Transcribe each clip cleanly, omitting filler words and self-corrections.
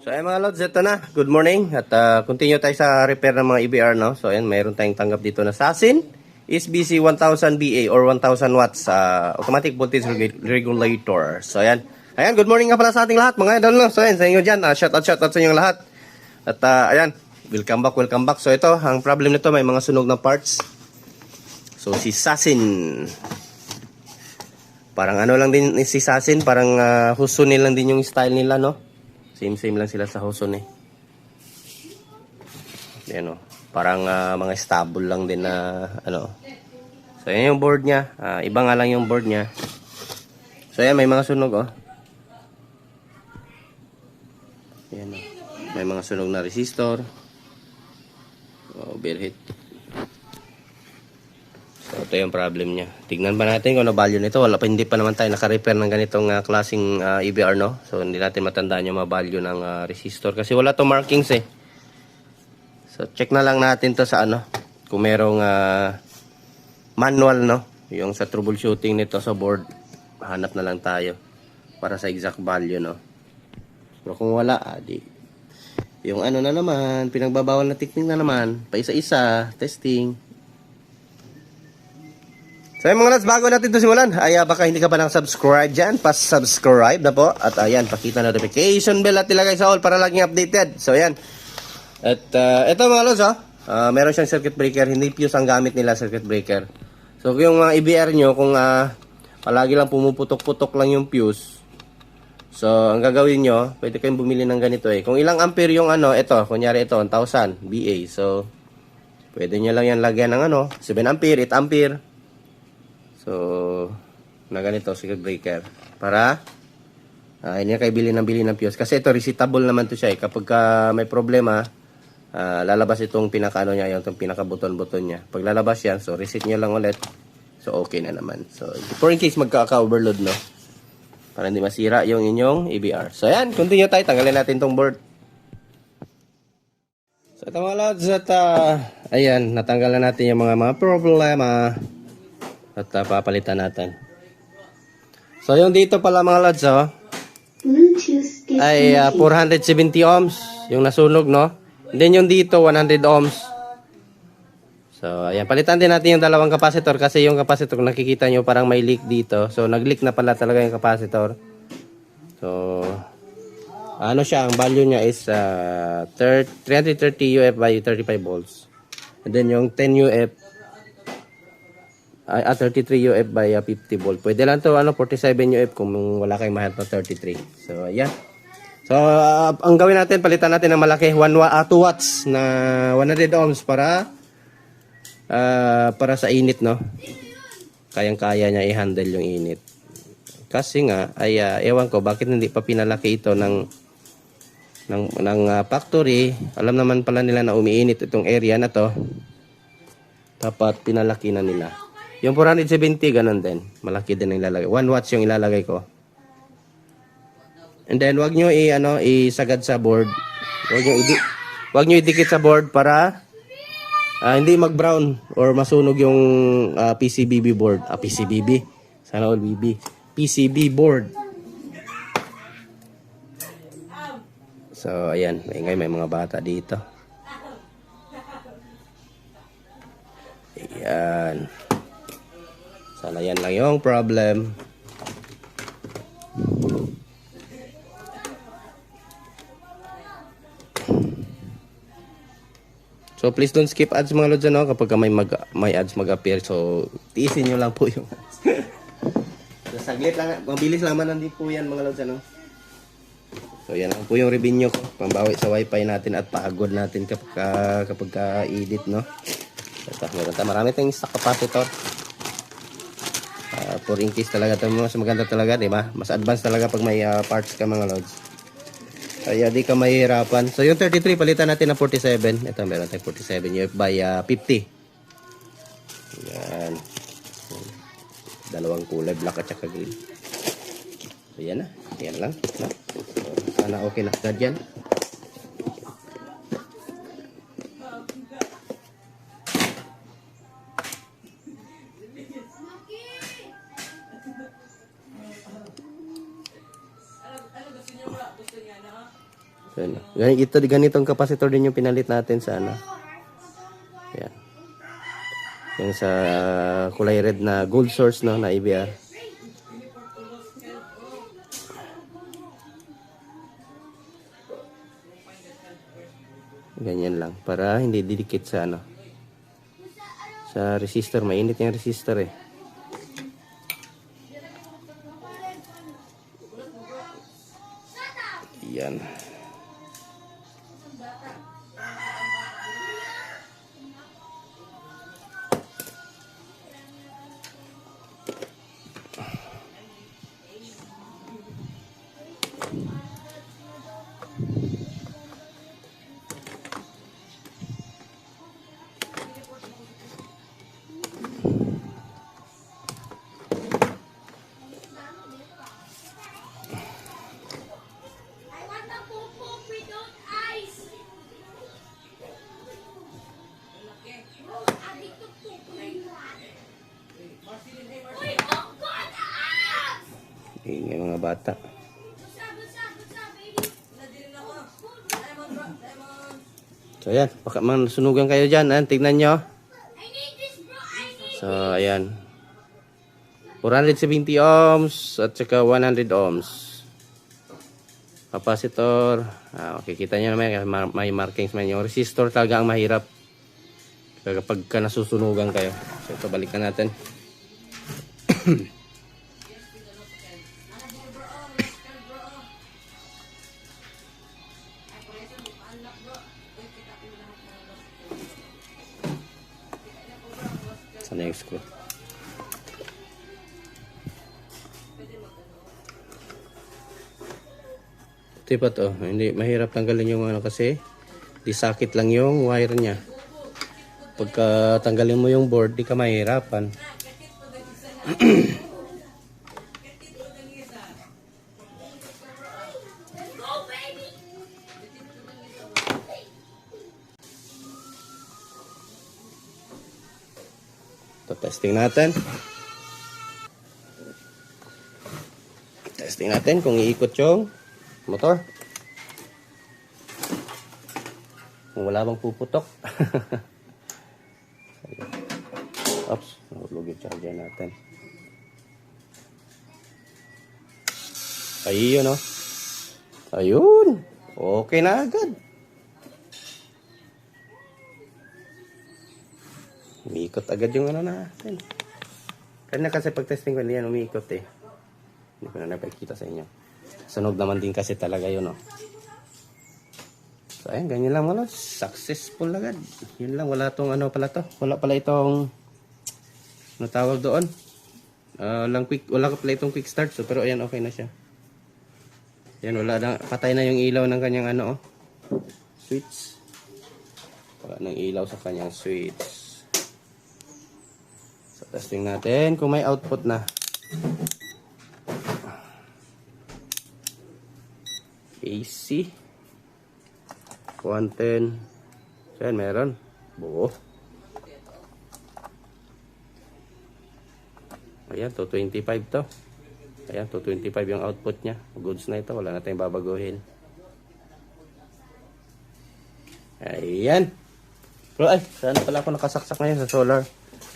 So ayan mga lods, ito na. Good morning. At continue tayo sa repair ng mga EBR, no? So ayan, mayroon tayong tanggap dito na Sasin SBC 1000 BA or 1000 watts automatic voltage regulator. So ayan. Ayan, good morning nga pala sa ating lahat mga idol, no? So ayan, sa inyo dyan. Shout out sa inyong lahat. At ayan, welcome back, welcome back. So ito, ang problem nito, may mga sunog na parts. So si Sasin, parang ano lang din si Sasin, parang Husonin lang din yung style nila, no? Same lang sila sa Huson eh. Ayan o. Parang mga stable lang din na ano. So ayan yung board niya. Iba nga lang yung board niya. So ayan, may mga sunog oh. Ayan o. May mga sunog na resistor. Overheat. So ito yung problem niya. Tignan pa natin kung ano value nito. Hindi pa naman tayo naka-repair ng ganitong klaseng EBR, no? So hindi natin matandaan yung mga value ng resistor kasi wala to markings eh. So check na lang natin to sa ano, kung merong manual, no? Yung sa troubleshooting nito sa board, hanap na lang tayo para sa exact value, no? Pero kung wala, di yung ano na naman, pinagbabawal na technique na naman, pa isa-isa, testing. So yung mga lads, bago natin ito simulan, ay baka hindi ka pa nang-subscribe dyan, pa-subscribe na po. At ayan, pakita notification bell at ilagay sa all para laging updated. So ayan. At ito mga lads, meron siyang circuit breaker, hindi fuse ang gamit nila, circuit breaker. So yung mga EBR nyo, kung palagi lang pumuputok-putok lang yung fuse, so ang gagawin nyo, pwede kayong bumili ng ganito eh. Kung ilang ampere yung ano, ito, kunyari ito, 1000 BA. So pwede nyo lang yan lagyan ng ano, 7 ampere, 8 ampere. So, na ganito, circuit breaker. Para, hindi na kayo bili ng fuse. Kasi ito, resetable naman to siya eh. Kapag may problema, lalabas itong pinaka-ano niya, yung pinaka-buton-buton niya. Pag lalabas yan, so reset nyo lang ulit. So, okay na naman. So, for in case magkaka-overload, no? Para hindi masira yung inyong EBR. So, ayan, continue tayo. Tanggalin natin tong board. So, ito mga lods, at ayan, natanggal na natin yung mga problema. At papalitan natin. So yung dito pala mga lads ay 470 ohms yung nasunog, no? And then yung dito 100 ohms. So ayan, palitan din natin yung dalawang capacitor kasi yung capacitor nakikita nyo parang may leak dito. So nag-leak na pala talaga yung capacitor. So ano siya, ang value niya is 330 UF by 35 volts. And then yung 10 UF 33 UF by 50 volt. Pwede lang to 47 UF kung wala kayong mahanap na 33. So ayan. So ang gawin natin, palitan natin ng malaki 2 watts na 100 ohms para sa init, no. Kayang-kaya niya i-handle yung init. Kasi nga ay ewan ko bakit hindi pa pinalaki ito ng factory. Alam naman pala nila na umiinit itong area na to. Dapat pinalaki na nila. Yung 470, ganun din. Malaki din ang ilalagay. 1 watts yung ilalagay ko. And then, wag nyo isagad sa board. Wag nyo idikit sa board para hindi mag-brown or masunog yung PCBB board. PCBB. Sana all BB. PCB board. So, ayan. May mga bata dito. Ayan. Sana yan lang yung problem. So please don't skip ads mga lods, ano, kapag may ads mag-appear. So tiisin nyo lang po yung ads. So saglit lang, mabilis naman nandito po yan mga lods, ano. So yan lang po yung revenue ko, pambawi sa wifi natin at pagod natin kapag edit, no. So, marami tayong stock capacitor. For in case talaga ito, mas maganda talaga, di ba? Mas advanced talaga pag may parts ka mga lods. Kaya di ka mahihirapan. So yung 33 palitan natin ng 47. Ito meron tayong 47 UF by 50. Yan. Dalawang kulay, black at saka green. So yan na. Yan lang. No? So, sana okay na agad yan. Yan. Ganitong capacitor din yung pinalit natin sa ano. Yan. Yung sa kulay red na gold source, no, na EBR. Ganyan lang para hindi didikit sa ano. Sa resistor, mainit yung resistor eh. Yan. Ingay mga bata. So ayan, baka sunugan kayo dyan. Tignan nyo. So ayan. 470 ohms at saka 100 ohms. Capacitor. Okay, kita nyo naman may markings man. Yung resistor talaga ang mahirap kapag nasusunugan kayo. So ito, balikan natin. Sana yung screw. Ito pa to. Hindi mahirap tanggalin yung ano kasi disakit lang yung wire niya. Pagka tanggalin mo yung board, di ka mahirapan. Ito, testing natin. Testing natin kung iikot yung motor. Kung wala bang puputok. Oops, nahulog yung charger natin. Ayun, oh. Ayun. Okay na agad. Umiikot agad yung ano natin. Kanya kasi pag-testing ko, hindi yan umiikot eh. Hindi ko na napakita sa inyo. Sunog naman din kasi talaga yun, oh. So, ayun, ganyan lang mga lods. Successful agad. Yun lang, wala tong ano pala to. Wala pala itong ano tawag doon. Wala pala itong quick start. So, pero ayan, okay na siya. Yan, wala na. Patay na yung ilaw ng kanyang ano, oh. Switch. Wala nang ilaw sa kanyang switch. So, testing natin kung may output na. AC 110. So, yan, meron. Buo. Ayan, 225 to. Ayan, 225 yung output niya. Goods na ito. Wala na tayong babaguhin. Ayan. Pero ay, saan pala ako nakasaksak ngayon sa solar?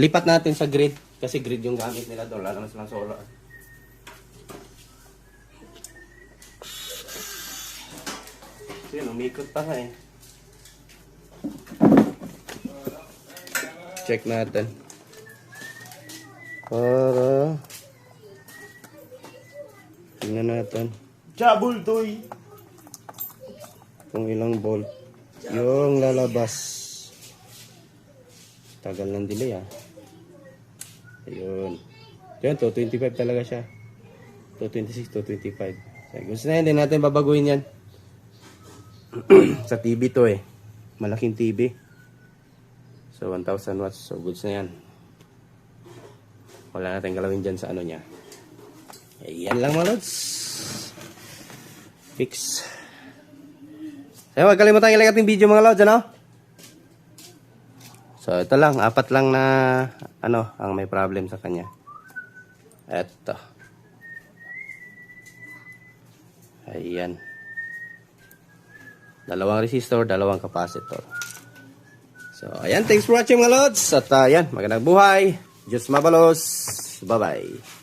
Lipat natin sa grid. Kasi grid yung gamit nila doon. Wala naman silang solar. Yan, umikot pa nga eh. Check natin. Para tingnan natin. Jabul toy. Kung ilang volt yung lalabas. Tagal ng delay ah. Ayun. Yan, 225 talaga siya. 226, 225. Gusto na yan, hindi natin babaguhin yan. Sa TV to eh. Malaking TV. So 1000 watts. So goods na yan. Wala natin galawin dyan sa ano niya. Ayan lang mga lods. Fix. So huwag kalimutan i-like ating video mga lods, ano? So ito lang, 4 lang na ano ang may problem sa kanya. Eto. Ayan. Dalawang resistor, dalawang capacitor. So, ayan. Thanks for watching mga lods. At ayan, magandang buhay. Diyos mabalos. Bye-bye.